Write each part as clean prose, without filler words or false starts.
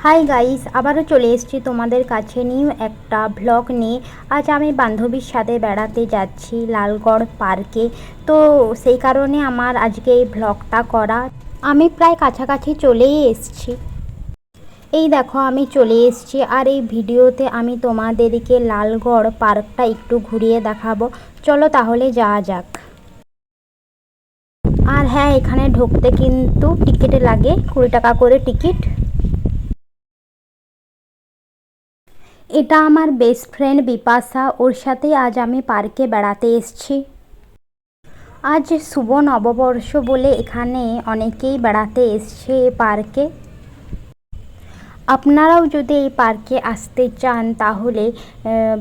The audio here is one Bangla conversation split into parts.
হাই গাইস, আবারও চলে এসেছি তোমাদের কাছে নিউ একটা ভ্লগ নিয়ে। আজ আমি বান্ধবীর সাথে বেড়াতে যাচ্ছি লালগড় পার্কে। তো সেই কারণে আমার আজকে এই ভ্লগটা করা। আমি প্রায় কাছাকাছি চলেই এসেছি। এই দেখো আমি চলে এসেছি, আর এই ভিডিওতে আমি তোমাদেরকে লালগড় পার্কটা একটু ঘুরিয়ে দেখাবো। চলো তাহলে যাওয়া যাক। আর হ্যাঁ, এখানে ঢুকতে কিন্তু টিকিট লাগে, 20 টাকা করে টিকিট। এটা আমার বেস্ট ফ্রেন্ড বিপাশা, ওর সাথেই আজ আমি পার্কে বেড়াতে এসেছি। আজ শুভ নববর্ষ বলে এখানে অনেকেই বেড়াতে এসছে এই পার্কে। আপনারাও যদি এই পার্কে আসতে চান তাহলে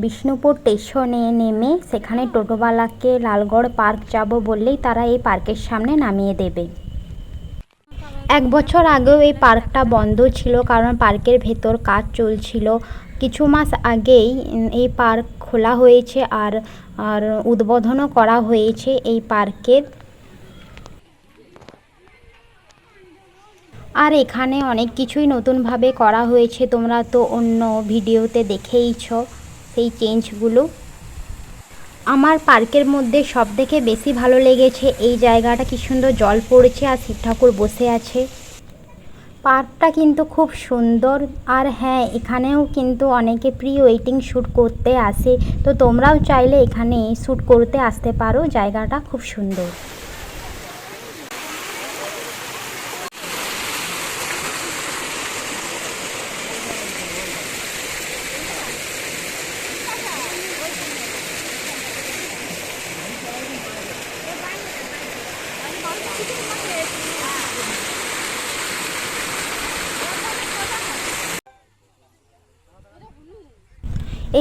বিষ্ণুপুর স্টেশনে নেমে সেখানে টোটোওয়ালাকে লালগড় পার্ক যাব বললেই তারা এই পার্কের সামনে নামিয়ে দেবে। 1 বছর আগেও এই পার্কটা বন্ধ ছিল, কারণ পার্কের ভেতর কাজ চলছিল। কিছু মাস আগেই এই পার্ক খোলা হয়েছে আর আর উদ্বোধনও করা হয়েছে এই পার্কের। আর এখানে অনেক কিছুই নতুনভাবে করা হয়েছে, তোমরা তো অন্য ভিডিওতে দেখেইছো সেই চেঞ্জগুলো। আমার পার্কের মধ্যে সবথেকে বেশি ভালো লেগেছে এই জায়গাটা, কি সুন্দর জল পড়েছে আর শিব ঠাকুর বসে আছে। পার্কটা কিন্তু খুব সুন্দর। আর হ্যাঁ, এখানেও কিন্তু অনেকে প্রি ওয়েডিং শ্যুট করতে আসে, তো তোমরাও চাইলে এখানে শ্যুট করতে আসতে পারো। জায়গাটা খুব সুন্দর।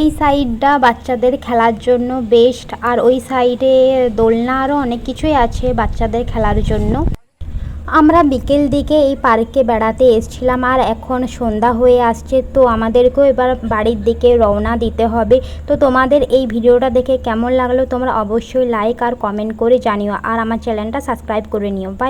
এই সাইডটা বাচ্চাদের খেলার জন্য বেস্ট, আর ওই সাইডে দোলনা আরও অনেক কিছুই আছে বাচ্চাদের খেলার জন্য। আমরা বিকেল দিকে এই পার্কে বেড়াতে এসেছিলাম, আর এখন সন্ধ্যা হয়ে আসছে, তো আমাদেরকেও এবার বাড়ির দিকে রওনা দিতে হবে। তো তোমাদের এই ভিডিওটা দেখে কেমন লাগলো তোমরা অবশ্যই লাইক আর কমেন্ট করে জানিও, আর আমার চ্যানেলটা সাবস্ক্রাইব করে নিও। বাই।